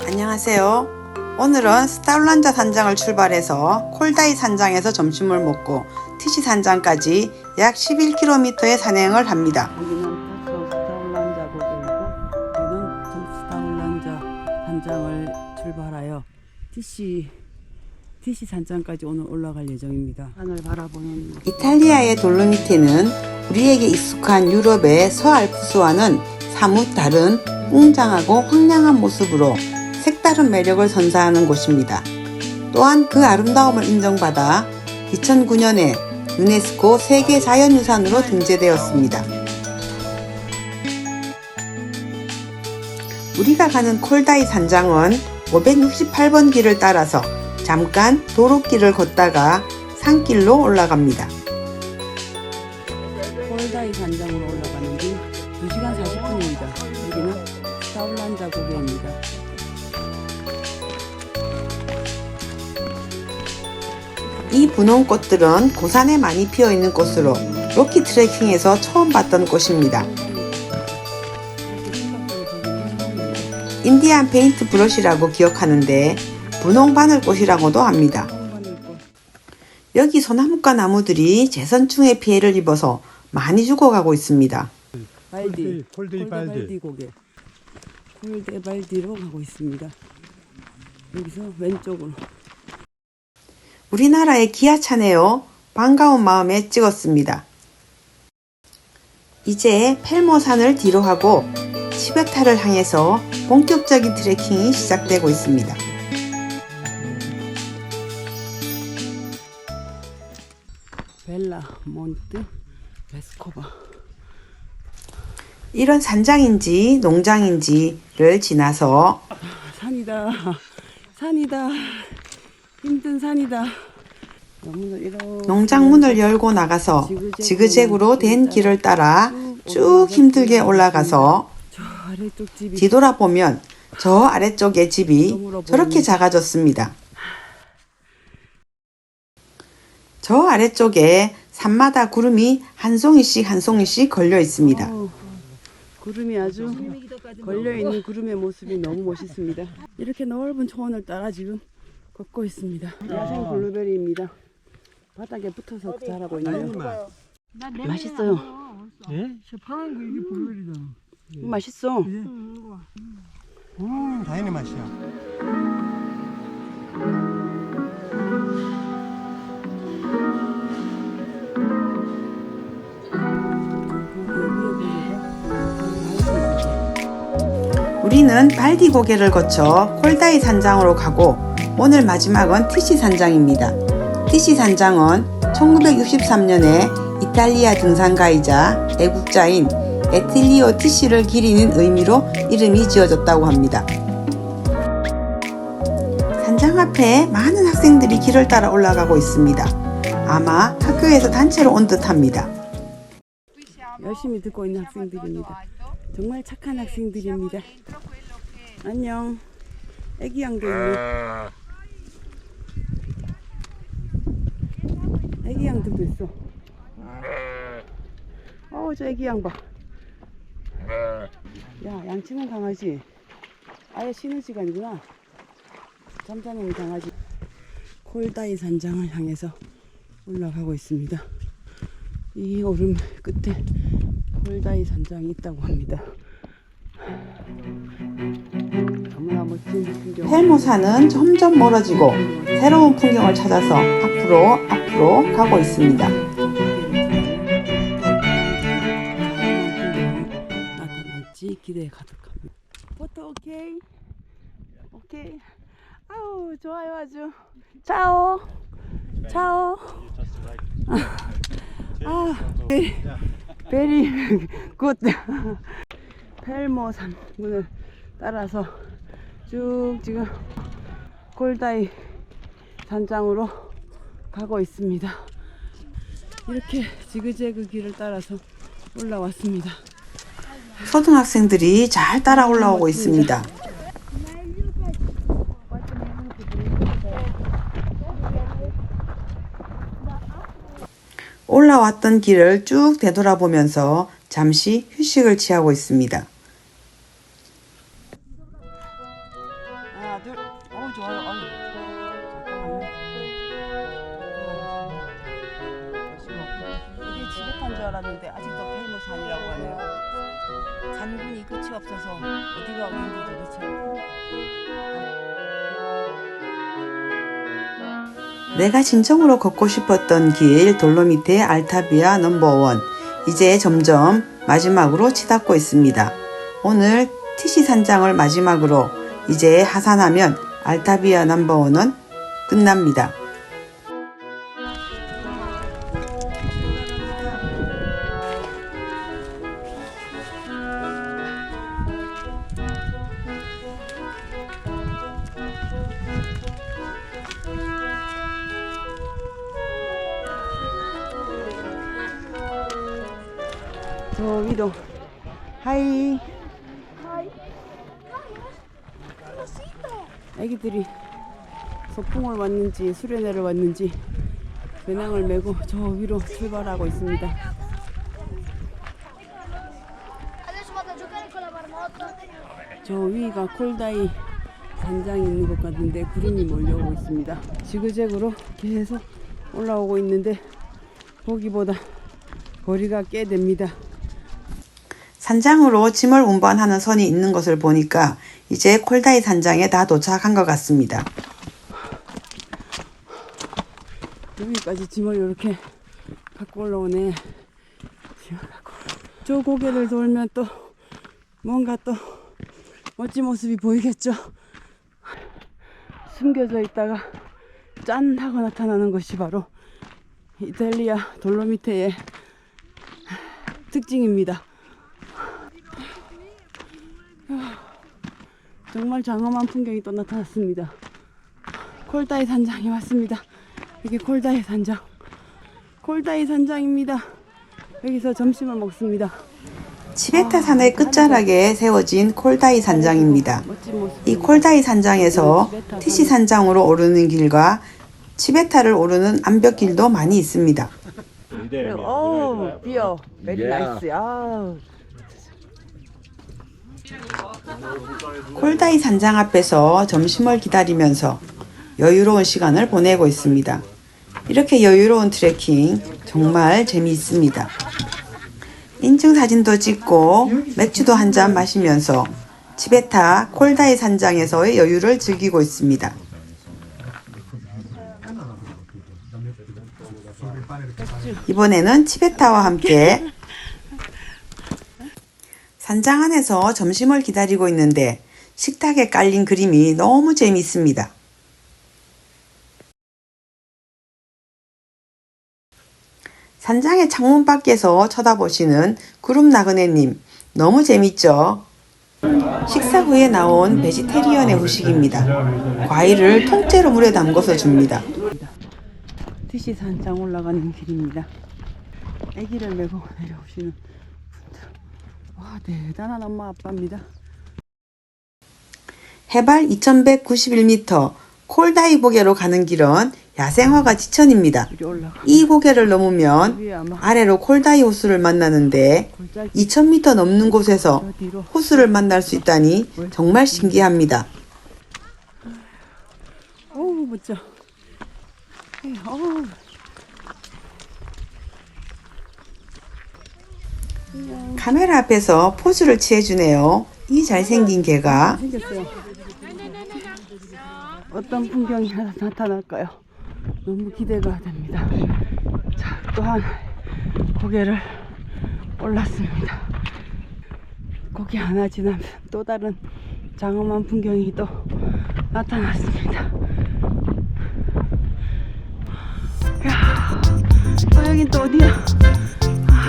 안녕하세요. 오늘은 스타울란자 산장을 출발해서 콜다이 산장에서 점심을 먹고 티시 산장까지 약 11km의 산행을 합니다. 여기는 타소 스타울란자 고개이고 여기는 스타울란자 산장을 출발하여 티시 산장까지 오늘 올라갈 예정입니다. 산을 바라보는 이탈리아의 돌로미테는 우리에게 익숙한 유럽의 서알프스와는 사뭇 다른 웅장하고 황량한 모습으로 색다른 매력을 선사하는 곳입니다. 또한 그 아름다움을 인정받아 2009년에 유네스코 세계자연유산으로 등재되었습니다. 우리가 가는 콜다이 산장은 568번 길을 따라서 잠깐 도로길을 걷다가 산길로 올라갑니다. 콜다이 산장으로 올라가는 길 2시간 40분입니다. 여기는 스타울란자 고개입니다. 이 분홍꽃들은 고산에 많이 피어있는 꽃으로 로키 트레킹에서 처음 봤던 꽃입니다. 인디안 페인트 브러쉬라고 기억하는데 분홍 바늘꽃이라고도 합니다. 여기 소나무과 나무들이 재선충에 피해를 입어서 많이 죽어가고 있습니다. 콜데이 발디 고개. 콜데이 발디로 가고 있습니다. 여기서 왼쪽으로. 우리나라의 기아차네요. 반가운 마음에 찍었습니다. 이제 펠모산을 뒤로 하고 치베타를 향해서 본격적인 트레킹이 시작되고 있습니다. 벨라 몬트 베스코바. 이런 산장인지 농장인지를 지나서 산이다 힘든 산이다. 농장 문을 열고 나가서 지그재그로 된 길을 따라 쭉 힘들게 올라가서 뒤돌아보면 저 아래쪽의 집이 저렇게 작아졌습니다. 저 아래쪽에 산마다 구름이 한 송이씩 한 송이씩 걸려 있습니다. 구름이 아주 걸려있는 구름의 모습이 너무 멋있습니다. 이렇게 넓은 초원을 따라 지금 걷고 있습니다. 야생 블루베리입니다. 바닥에 붙어서 자라고 있네요. 맛있어요. 예? 저 파란 거 이게 블루베리다. 맛있어. 다행히 맛이야. 우리는 발디 고개를 거쳐 콜다이 산장으로 가고 오늘 마지막은 티시 산장입니다. 티시 산장은 1963년에 이탈리아 등산가이자 애국자인 에틸리오 티시를 기리는 의미로 이름이 지어졌다고 합니다. 산장 앞에 많은 학생들이 길을 따라 올라가고 있습니다. 아마 학교에서 단체로 온 듯합니다. 열심히 듣고 있는 학생들입니다. 정말 착한 학생들입니다. 안녕. 애기양도 있네. 애기양들도 있어. 저 애기양 봐. 야, 양치는 강아지. 아예 쉬는 시간이구나. 잠자는 강아지. 콜다이 산장을 향해서 올라가고 있습니다. 이 오름 끝에 콜다이 산장이 있다고 합니다. 너무나 멋진 풍경. 펠모산은 점점 멀어지고 새로운 풍경을 찾아서 앞으로 가고 있습니다. 나타날지 기대에 가득합니다. 포토 오케이? 오케이. 아우 좋아요 아주. 차오. 베리 굿. 펠모산 문을 따라서 쭉 지금 콜다이 산장으로 가고 있습니다. 이렇게 지그재그 길을 따라서 올라왔습니다. 초등학생들이 잘 따라 올라오고 있습니다. 올라왔던 길을 쭉 되돌아보면서 잠시 휴식을 취하고 있습니다. 산이라고 하네요. 산군이 끝이 없어서 어디가 어딘지 도대체. 내가 진정으로 걷고 싶었던 길 돌로미테 알타비아 넘버원 이제 점점 마지막으로 치닫고 있습니다. 오늘 티시 산장을 마지막으로 이제 하산하면 알타비아 넘버원은 끝납니다. 저 위로 하이. 애기들이 소풍을 왔는지 수련회를 왔는지 배낭을 메고 저 위로 출발하고 있습니다. Adesso vado a giocare con la marmotta. 저 위가 콜다이 산장이 있는 것 같은데 구름이 몰려오고 있습니다. 지그재그로 계속 올라오고 있는데 보기보다 거리가 꽤 됩니다. 산장으로 짐을 운반하는 선이 있는 것을 보니까 이제 콜다이 산장에 다 도착한 것 같습니다. 여기까지 짐을 이렇게 갖고 올라오네. 저 고개를 돌면 또 뭔가 또 멋진 모습이 보이겠죠. 숨겨져 있다가 짠 하고 나타나는 것이 바로 이탈리아 돌로미테의 특징입니다. 정말 장엄한 풍경이 또 나타났습니다. 콜다이 산장에 왔습니다. 이게 콜다이 산장. 콜다이 산장입니다. 여기서 점심을 먹습니다. 치베타 산의 끝자락에 세워진 콜다이 산장입니다. 멋진 모습. 이 콜다이 산장에서 티시 산장으로 오르는 길과 치베타를 오르는 암벽길도 많이 있습니다. 오, 비어. 베리 나이스. 아. 콜다이 산장 앞에서 점심을 기다리면서 여유로운 시간을 보내고 있습니다. 이렇게 여유로운 트레킹 정말 재미있습니다. 인증사진도 찍고 맥주도 한 잔 마시면서 치베타 콜다이 산장에서의 여유를 즐기고 있습니다. 이번에는 치베타와 함께 산장 안에서 점심을 기다리고 있는데 식탁에 깔린 그림이 너무 재미있습니다. 산장의 창문 밖에서 쳐다보시는 구름 나그네님 너무 재밌죠? 식사 후에 나온 베지테리언의 후식입니다. 과일을 통째로 물에 담궈서 줍니다. 티시 산장 올라가는 길입니다. 아기를 메고 내려오시는 분들. 와, 대단한 엄마 아빠입니다. 해발 2191m 콜다이 고개로 가는 길은 야생화가 지천입니다. 이리 올라가. 이 고개를 넘으면 위에 아마 아래로 콜다이 호수를 만나는데 골짜기 2000m 넘는 곳에서 저 뒤로. 호수를 만날 수 있다니 정말 신기합니다. 어우, 멋져. 어우. 카메라 앞에서 포즈를 취해주네요. 이 잘생긴 개가. 생겼어요. 어떤 풍경이 나타날까요? 너무 기대가 됩니다. 자, 또한 고개를 올랐습니다. 고개 하나 지나면 또 다른 장엄한 풍경이 또 나타났습니다. 이야, 여긴 또 어디야?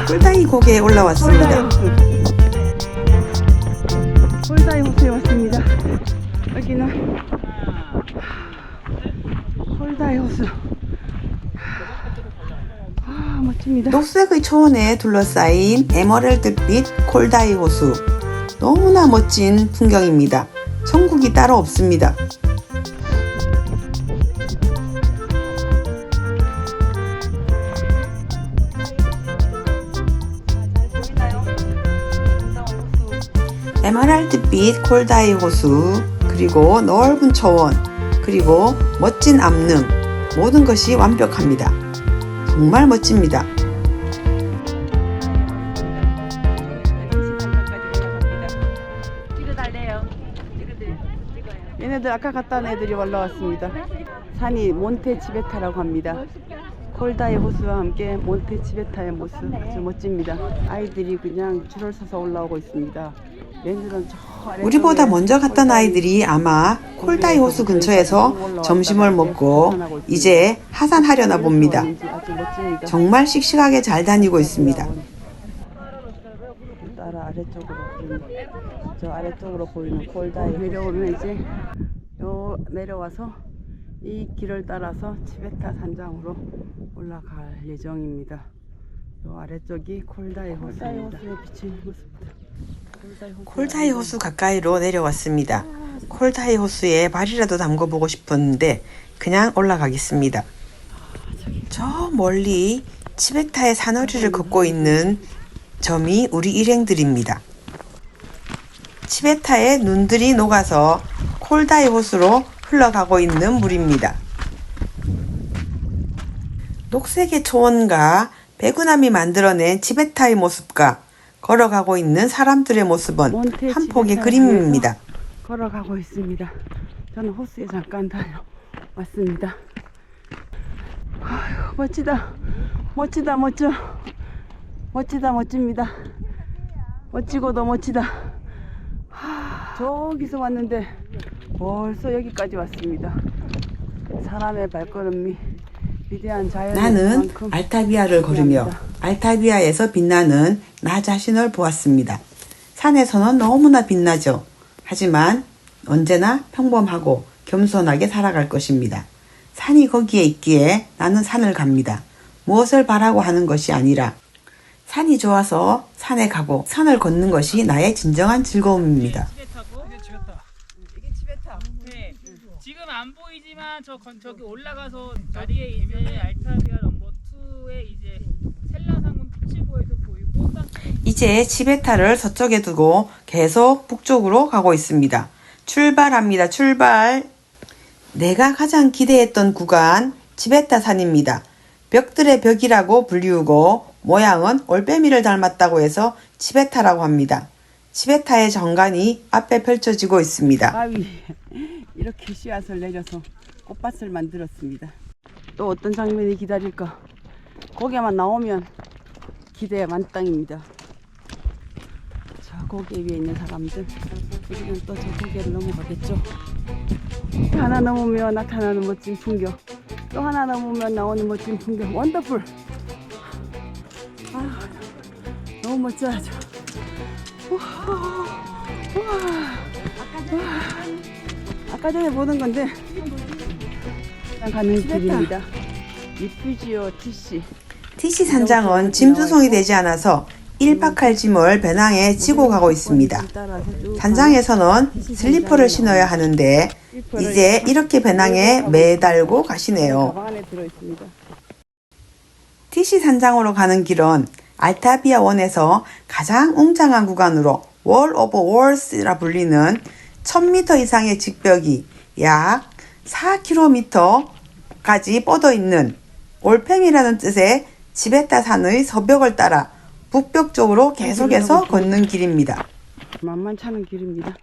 콜다이 고개에 올라왔습니다. 홀다이 호수에 왔습니다. 여기는 홀다이 호수. 아, 멋집니다. 녹색의 초원에 둘러싸인 에메랄드빛 콜다이 호수. 너무나 멋진 풍경입니다. 천국이 따로 없습니다. 에메랄드빛 콜다이 호수, 그리고 넓은 초원, 그리고 멋진 암릉, 모든 것이 완벽합니다. 정말 멋집니다. 얘네들 아까 갔다 온 애들이 올라왔습니다. 산이 몬테치베타라고 합니다. 콜다이 호수와 함께 몬테치베타의 모습 아주 멋집니다. 아이들이 그냥 줄을 서서 올라오고 있습니다. 얘네들은 저 아래쪽에 우리보다 먼저 갔던 콜다이 아이들이 아마 콜다이 호수 근처에서 점심을 먹고 이제 하산하려나 봅니다. 아주 멋집니다. 정말 씩씩하게 잘 다니고 있습니다. 따라 아래쪽으로 보이는, 저 아래쪽으로 보이는 콜다이 내려오면 이제 요 내려와서 이 길을 따라서 치베타 산장으로 올라갈 예정입니다. 요 아래쪽이 콜다이 호수입니다. 비치는 모습입니다. 콜다이 호수 가까이로 내려왔습니다. 콜다이 호수에 발이라도 담궈보고 싶었는데 그냥 올라가겠습니다. 저 멀리 치베타의 산허리를 걷고 있는 점이 우리 일행들입니다. 치베타의 눈들이 녹아서 콜다이 호수로 흘러가고 있는 물입니다. 녹색의 초원과 배구남이 만들어낸 치베타의 모습과 걸어가고 있는 사람들의 모습은 한 폭의 그림입니다. 걸어가고 있습니다. 저는 호수에 잠깐 다녀왔습니다. 아유, 멋지다. 멋지다, 멋져. 멋지다, 멋집니다. 멋지고도 멋지다. 저기서 왔는데 벌써 여기까지 왔습니다. 사람의 발걸음이 위대한 자연의 나는 만큼 알타비아를 걸으며 알타비아에서 빛나는 나 자신을 보았습니다. 산에서는 너무나 빛나죠. 하지만 언제나 평범하고 겸손하게 살아갈 것입니다. 산이 거기에 있기에 나는 산을 갑니다. 무엇을 바라고 하는 것이 아니라 산이 좋아서 산에 가고 산을 걷는 것이 나의 진정한 즐거움입니다. 이게 치베타. 네. 지금 안 보이지만 저기 올라가서 자리에 이제 알타비아 넘버 2에 이제 셀라상문 피치보에서 보이고 이제 치베타를 서쪽에 두고 계속 북쪽으로 가고 있습니다. 출발합니다. 출발. 내가 가장 기대했던 구간 치베타 산입니다. 벽들의 벽이라고 불리우고 모양은 올빼미를 닮았다고 해서 치베타라고 합니다. 치베타의 정관이 앞에 펼쳐지고 있습니다. 바위 이렇게 씨앗을 내려서 꽃밭을 만들었습니다. 또 어떤 장면이 기다릴까? 고개만 나오면 기대 만땅입니다. 저 고개 위에 있는 사람들, 우리는 또 저 고개를 넘어가겠죠. 하나 넘으면 나타나는 멋진 풍경, 또 하나 넘으면 나오는 멋진 풍경. 원더풀. 아, 너무 멋져요. 아까 전에 보는 건데 가는 길입니다. 리퓨지오 티시 산장은 짐 수송이 되지 않아서 1박 할 짐을 배낭에 지고 가고 있습니다. 산장에서는 슬리퍼를 신어야 하는데 이제 이렇게 배낭에 매달고 가시네요. 가방 안에 들어있습니다. 티시 산장으로 가는 길은 알타비아 원에서 가장 웅장한 구간으로 월 오브 월스라 불리는 1000m 이상의 직벽이 약 4km까지 뻗어 있는 올팸이라는 뜻의 치베타 산의 서벽을 따라 북벽 쪽으로 계속해서 걷는 길입니다. 만만찮은 길입니다.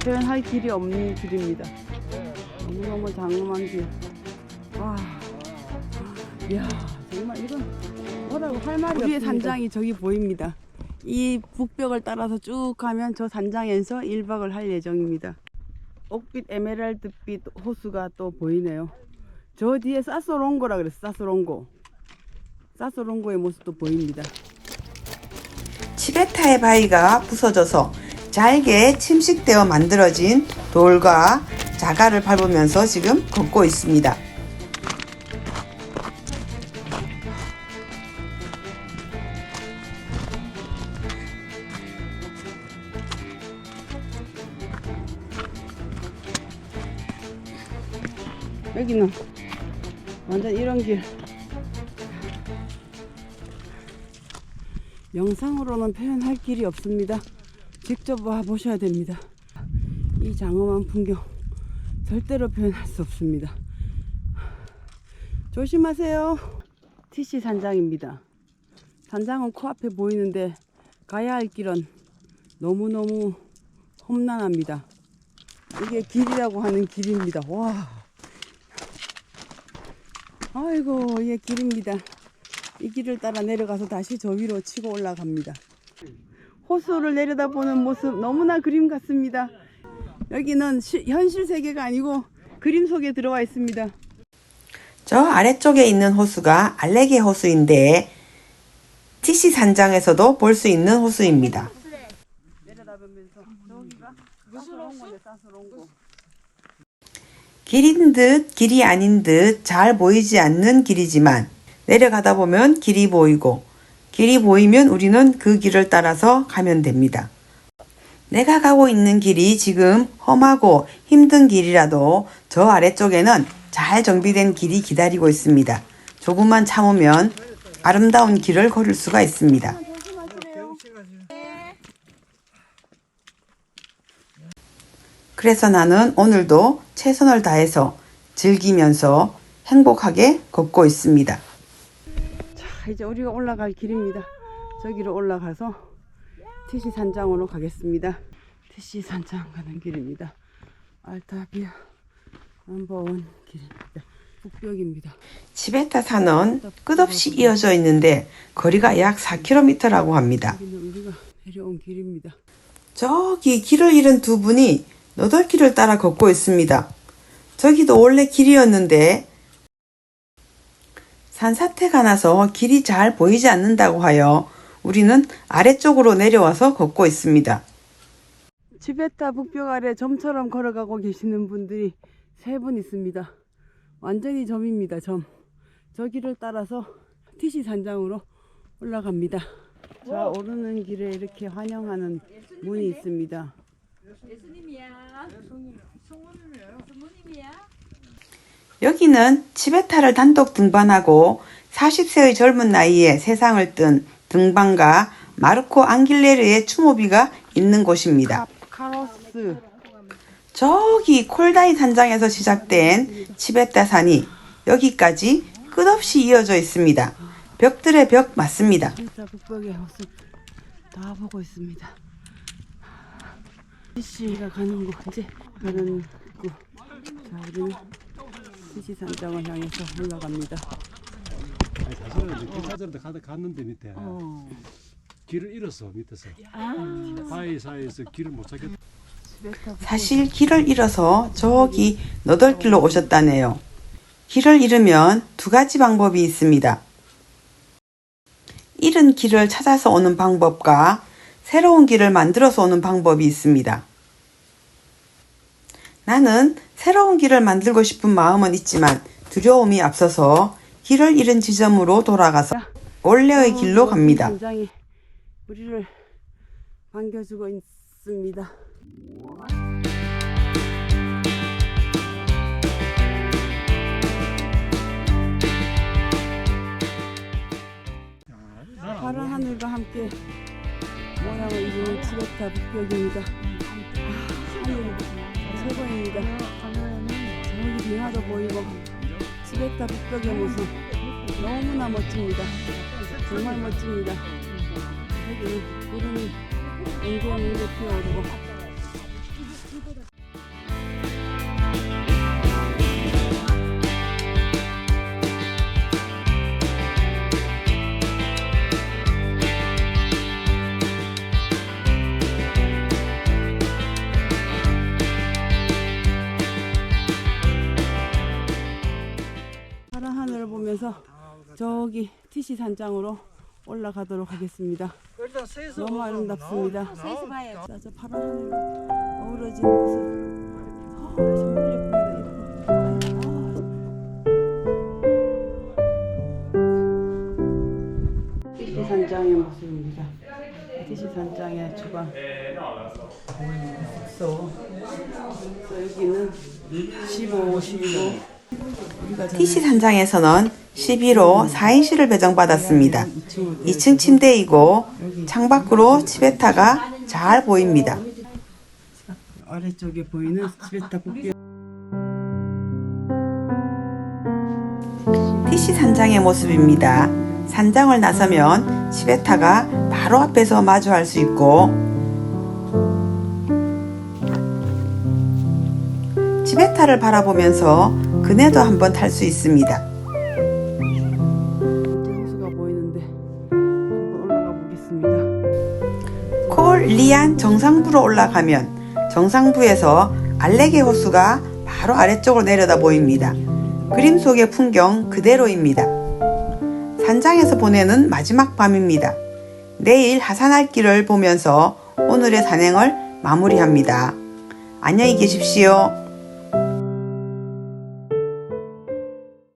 표현할 길이 없는 길입니다. 너무너무 장엄한 길. 와, 이야, 정말 이건 뭐라고 할 말이 없습니다. 우리의 산장이 저기 보입니다. 이 북벽을 따라서 쭉 가면 저 산장에서 1박을 할 예정입니다. 옥빛 에메랄드빛 호수가 또 보이네요. 저 뒤에 사소롱고라 그랬어. 사소롱고의 모습도 보입니다. 치베타의 바위가 부서져서 잘게 침식되어 만들어진 돌과 자갈을 밟으면서 지금 걷고 있습니다. 여기는 완전 이런 길. 영상으로는 표현할 길이 없습니다. 직접 와 보셔야 됩니다. 이 장엄한 풍경 절대로 표현할 수 없습니다. 조심하세요. 티시 산장입니다. 산장은 코앞에 보이는데 가야 할 길은 너무너무 험난합니다. 이게 길이라고 하는 길입니다. 와. 아이고, 이게 길입니다. 이 길을 따라 내려가서 다시 저 위로 치고 올라갑니다. 호수를 내려다보는 모습 너무나 그림 같습니다. 여기는 현실 세계가 아니고 그림 속에 들어와 있습니다. 저 아래쪽에 있는 호수가 알레게 호수인데 티시 산장에서도 볼 수 있는 호수입니다. 내려다보면서 저기가 싸스러운 건데 싸스러운 거. 길인 듯 길이 아닌 듯 잘 보이지 않는 길이지만 내려가다 보면 길이 보이고 길이 보이면 우리는 그 길을 따라서 가면 됩니다. 내가 가고 있는 길이 지금 험하고 힘든 길이라도 저 아래쪽에는 잘 정비된 길이 기다리고 있습니다. 조금만 참으면 아름다운 길을 걸을 수가 있습니다. 그래서 나는 오늘도 최선을 다해서 즐기면서 행복하게 걷고 있습니다. 자, 이제 우리가 올라갈 길입니다. 저기로 올라가서 티시 산장으로 가겠습니다. 티시 산장 가는 길입니다. 알타비아 넘버원 길입니다. 북벽입니다. 치베타 산은 끝없이 이어져 있는데 거리가 약 4km라고 합니다. 여기는 우리가 내려온 길입니다. 저기 길을 잃은 두 분이 너덜길을 따라 걷고 있습니다. 저기도 원래 길이었는데 산사태가 나서 길이 잘 보이지 않는다고 하여 우리는 아래쪽으로 내려와서 걷고 있습니다. 치베타 북벽 아래 점처럼 걸어가고 계시는 분들이 3분 있습니다. 완전히 점입니다. 점. 저 길을 따라서 티시 산장으로 올라갑니다. 자, 오르는 길에 이렇게 환영하는 문이 있습니다. 여기는 치베타를 단독 등반하고 40세의 젊은 나이에 세상을 뜬 등반가 마르코 앙길레르의 추모비가 있는 곳입니다. 카로스. 저기 콜다이 산장에서 시작된 치베타 산이 여기까지 끝없이 이어져 있습니다. 벽들의 벽 맞습니다. 치베타 북벽의 모습 다 보고 있습니다. 티시가 가는 곳, 이제 가는 곳. 자, 우리는 티시 산장을 향해서 올라갑니다. 사실은 이제 기차전도 갔는데 밑에 길을 잃었어 밑에서. 바위 사이에서 길을 못 찾겠다. 사실 길을 잃어서 저기 너덜길로 오셨다네요. 길을 잃으면 2가지 방법이 있습니다. 잃은 길을 찾아서 오는 방법과 새로운 길을 만들어서 오는 방법이 있습니다. 나는 새로운 길을 만들고 싶은 마음은 있지만 두려움이 앞서서 길을 잃은 지점으로 돌아가서 원래의 길로 갑니다. 산장이 우리를 반겨주고 있습니다. 파란 하늘과 함께 모양을 이루는 치베타 북벽입니다. 하늘이 최고입니다. 저기 빙하도 보이고 치베타 북벽의 모습 너무나 멋집니다. 정말 멋집니다. 여기는 구름이 뭉게뭉게 피어오르고 파란 하늘을 보면서 저기 티시 산장으로 올라가도록 하겠습니다. 너무 아름답습니다. 자, 저 파란 하늘과 어우러진 모습 정말 예쁩니다. 티시 산장의 모습입니다. 티시 산장의 주방 숙소. 여기는 15, 12호. 티시 산장에서는 11호 4인실을 배정받았습니다. 2층 침대이고 창밖으로 치베타가 잘 보입니다. 아래쪽에 보이는 치베타 북벽. 티시 산장의 모습입니다. 산장을 나서면 치베타가 바로 앞에서 마주할 수 있고 치베타를 바라보면서 그네도 한번 탈 수 있습니다. 호수가 보이는데 한번 올라가 보겠습니다. 콜 리안 정상부로 올라가면 정상부에서 알레게 호수가 바로 아래쪽으로 내려다 보입니다. 그림 속의 풍경 그대로입니다. 산장에서 보내는 마지막 밤입니다. 내일 하산할길을 보면서 오늘의 산행을 마무리합니다. 안녕히 계십시오.